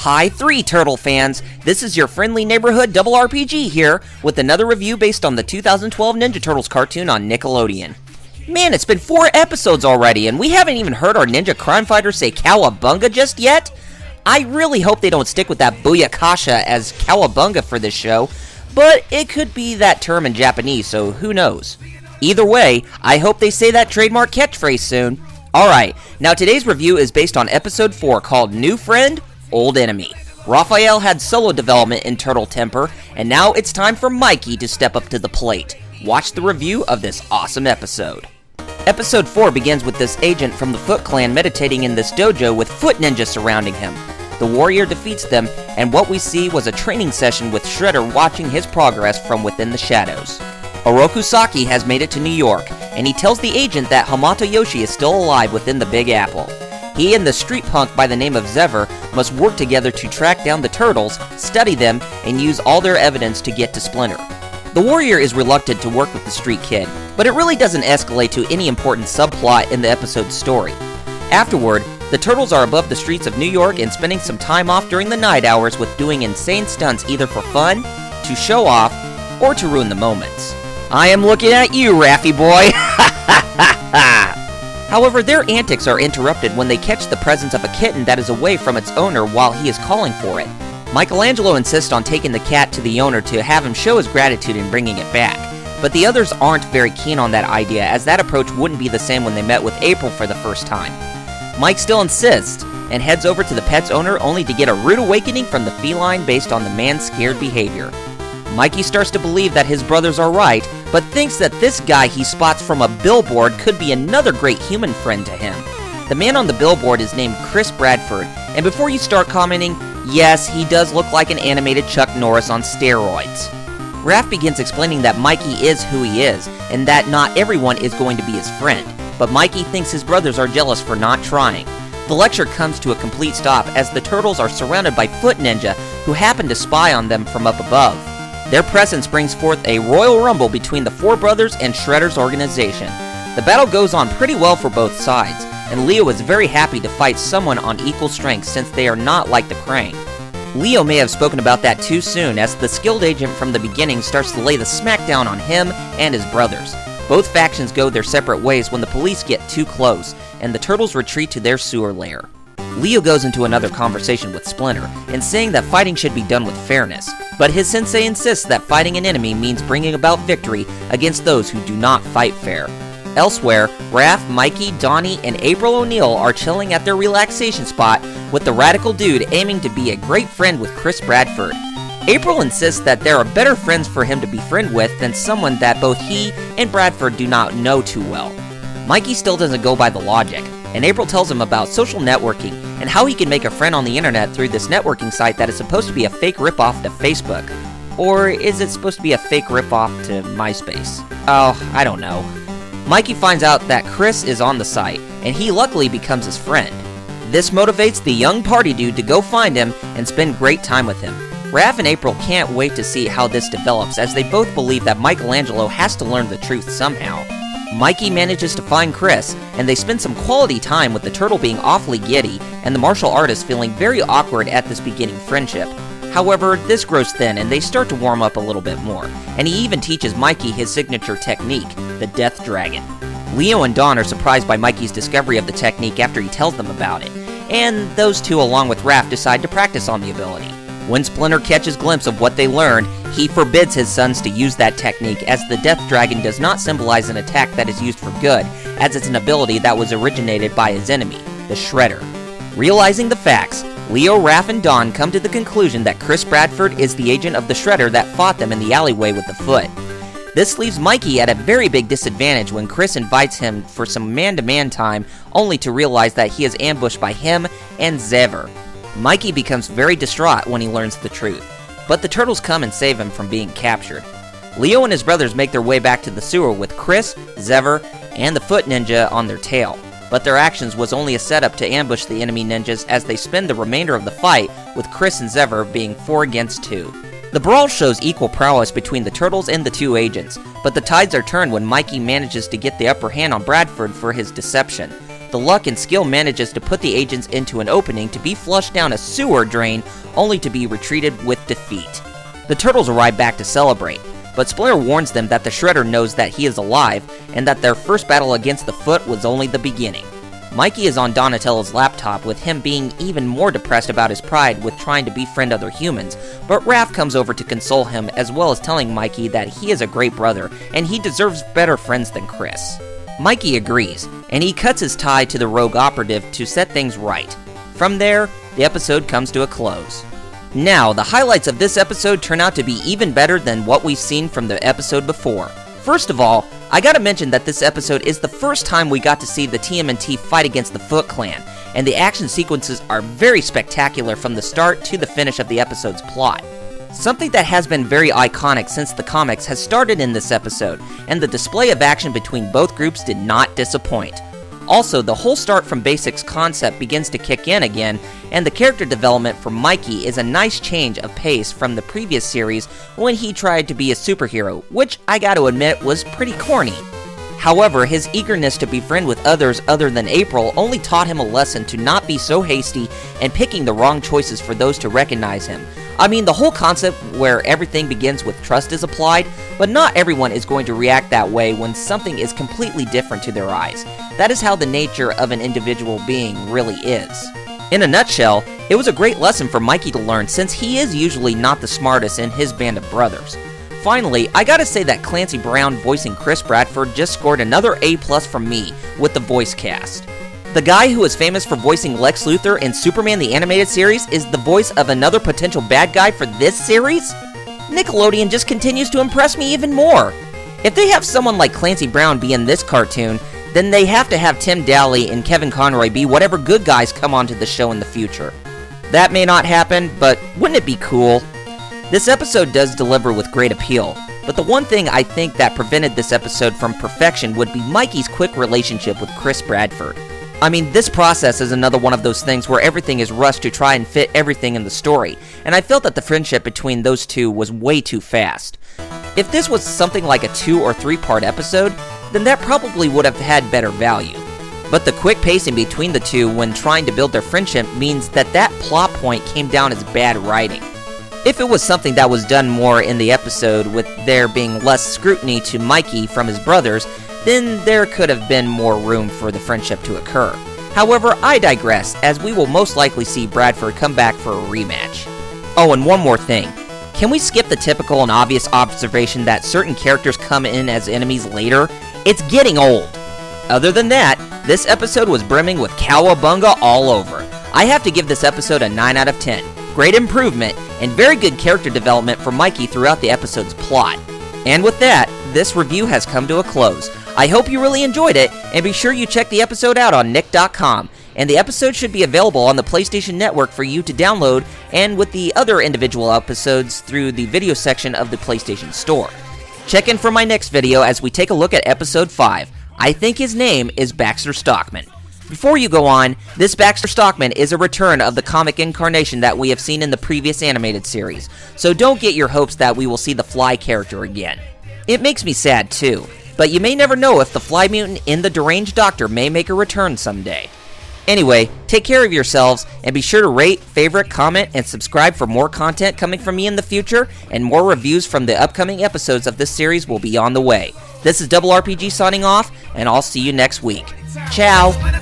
Hi 3 Turtle fans, this is your friendly neighborhood double RPG here with another review based on the 2012 Ninja Turtles cartoon on Nickelodeon. Man, it's been 4 episodes already and we haven't even heard our ninja crime fighter say cowabunga just yet. I really hope they don't stick with that booyakasha as cowabunga for this show, but it could be that term in Japanese, so who knows. Either way, I hope they say that trademark catchphrase soon. Alright, now today's review is based on episode 4 called New Friend, Old Enemy. Raphael had solo development in Turtle Temper, and now it's time for Mikey to step up to the plate. Watch the review of this awesome episode. Episode 4 begins with this agent from the Foot Clan meditating in this dojo with foot ninjas surrounding him. The warrior defeats them, and what we see was a training session with Shredder watching his progress from within the shadows. Oroku Saki has made it to New York, and he tells the agent that Hamato Yoshi is still alive within the Big Apple. He and the street punk by the name of Zever must work together to track down the turtles, study them, and use all their evidence to get to Splinter. The warrior is reluctant to work with the street kid, but it really doesn't escalate to any important subplot in the episode's story. Afterward, the turtles are above the streets of New York and spending some time off during the night hours with doing insane stunts either for fun, to show off, or to ruin the moments. I am looking at you, Raffy boy! However, their antics are interrupted when they catch the presence of a kitten that is away from its owner while he is calling for it. Michelangelo insists on taking the cat to the owner to have him show his gratitude in bringing it back, but the others aren't very keen on that idea, as that approach wouldn't be the same when they met with April for the first time. Mike still insists, and heads over to the pet's owner only to get a rude awakening from the feline based on the man's scared behavior. Mikey starts to believe that his brothers are right, but thinks that this guy he spots from a billboard could be another great human friend to him. The man on the billboard is named Chris Bradford, and before you start commenting, yes, he does look like an animated Chuck Norris on steroids. Raph begins explaining that Mikey is who he is, and that not everyone is going to be his friend, but Mikey thinks his brothers are jealous for not trying. The lecture comes to a complete stop as the turtles are surrounded by foot ninja who happen to spy on them from up above. Their presence brings forth a royal rumble between the 4 brothers and Shredder's organization. The battle goes on pretty well for both sides, and Leo is very happy to fight someone on equal strength since they are not like the Krang. Leo may have spoken about that too soon, as the skilled agent from the beginning starts to lay the smackdown on him and his brothers. Both factions go their separate ways when the police get too close, and the turtles retreat to their sewer lair. Leo goes into another conversation with Splinter, and saying that fighting should be done with fairness, but his sensei insists that fighting an enemy means bringing about victory against those who do not fight fair. Elsewhere, Raph, Mikey, Donnie, and April O'Neil are chilling at their relaxation spot with the radical dude aiming to be a great friend with Chris Bradford. April insists that there are better friends for him to be friend with than someone that both he and Bradford do not know too well. Mikey still doesn't go by the logic, and April tells him about social networking and how he can make a friend on the internet through this networking site that is supposed to be a fake ripoff to Facebook. Or is it supposed to be a fake ripoff to MySpace? Oh, I don't know. Mikey finds out that Chris is on the site, and he luckily becomes his friend. This motivates the young party dude to go find him and spend great time with him. Raph and April can't wait to see how this develops, as they both believe that Michelangelo has to learn the truth somehow. Mikey manages to find Chris, and they spend some quality time with the turtle being awfully giddy, and the martial artist feeling very awkward at this beginning friendship. However, this grows thin, and they start to warm up a little bit more, and he even teaches Mikey his signature technique, the Death Dragon. Leo and Don are surprised by Mikey's discovery of the technique after he tells them about it, and those two along with Raph decide to practice on the ability. When Splinter catches glimpse of what they learned, he forbids his sons to use that technique, as the Death Dragon does not symbolize an attack that is used for good, as it's an ability that was originated by his enemy, the Shredder. Realizing the facts, Leo, Raph, and Don come to the conclusion that Chris Bradford is the agent of the Shredder that fought them in the alleyway with the foot. This leaves Mikey at a very big disadvantage when Chris invites him for some man-to-man time, only to realize that he is ambushed by him and Zever. Mikey becomes very distraught when he learns the truth, but the turtles come and save him from being captured. Leo and his brothers make their way back to the sewer with Chris, Zever, and the foot ninja on their tail, but their actions was only a setup to ambush the enemy ninjas as they spend the remainder of the fight with Chris and Zever being 4 against 2. The brawl shows equal prowess between the turtles and the 2 agents, but the tides are turned when Mikey manages to get the upper hand on Bradford for his deception. the luck and skill manages to put the agents into an opening to be flushed down a sewer drain, only to be retreated with defeat. The Turtles arrive back to celebrate, but Splinter warns them that the Shredder knows that he is alive, and that their first battle against the Foot was only the beginning. Mikey is on Donatello's laptop, with him being even more depressed about his pride with trying to befriend other humans, but Raph comes over to console him, as well as telling Mikey that he is a great brother, and he deserves better friends than Chris. Mikey agrees, and he cuts his tie to the rogue operative to set things right. From there, the episode comes to a close. Now, the highlights of this episode turn out to be even better than what we've seen from the episode before. First of all, I gotta mention that this episode is the first time we got to see the TMNT fight against the Foot Clan, and the action sequences are very spectacular from the start to the finish of the episode's plot. Something that has been very iconic since the comics has started in this episode, and the display of action between both groups did not disappoint. Also, the whole start from basics concept begins to kick in again, and the character development for Mikey is a nice change of pace from the previous series when he tried to be a superhero, which I gotta admit was pretty corny. However, his eagerness to befriend with others other than April only taught him a lesson to not be so hasty and picking the wrong choices for those to recognize him. I mean, the whole concept where everything begins with trust is applied, but not everyone is going to react that way when something is completely different to their eyes. That is how the nature of an individual being really is. In a nutshell, it was a great lesson for Mikey to learn, since he is usually not the smartest in his band of brothers. Finally, I gotta say that Clancy Brown voicing Chris Bradford just scored another A+ from me with the voice cast. The guy who is famous for voicing Lex Luthor in Superman the Animated Series is the voice of another potential bad guy for this series? Nickelodeon just continues to impress me even more. If they have someone like Clancy Brown be in this cartoon, then they have to have Tim Daly and Kevin Conroy be whatever good guys come onto the show in the future. That may not happen, but wouldn't it be cool? This episode does deliver with great appeal, but the one thing I think that prevented this episode from perfection would be Mikey's quick relationship with Chris Bradford. I mean, this process is another one of those things where everything is rushed to try and fit everything in the story, and I felt that the friendship between those two was way too fast. If this was something like a 2 or 3 part episode, then that probably would have had better value. But the quick pacing between the two when trying to build their friendship means that that plot point came down as bad writing. If it was something that was done more in the episode, with there being less scrutiny to Mikey from his brothers, then there could have been more room for the friendship to occur. However, I digress, as we will most likely see Bradford come back for a rematch. Oh, and one more thing. Can we skip the typical and obvious observation that certain characters come in as enemies later? It's getting old. Other than that, this episode was brimming with cowabunga all over. I have to give this episode a 9 out of 10. Great improvement, and very good character development for Mikey throughout the episode's plot. And with that, this review has come to a close. I hope you really enjoyed it, and be sure you check the episode out on nick.com. And the episode should be available on the PlayStation Network for you to download, and with the other individual episodes through the video section of the PlayStation Store. Check in for my next video as we take a look at episode 5. I think his name is Baxter Stockman. Before you go on, this Baxter Stockman is a return of the comic incarnation that we have seen in the previous animated series, so don't get your hopes that we will see the Fly character again. It makes me sad too, but you may never know if the Fly mutant in the Deranged Doctor may make a return someday. Anyway, take care of yourselves, and be sure to rate, favorite, comment, and subscribe for more content coming from me in the future, and more reviews from the upcoming episodes of this series will be on the way. This is RRPG signing off, and I'll see you next week. Ciao!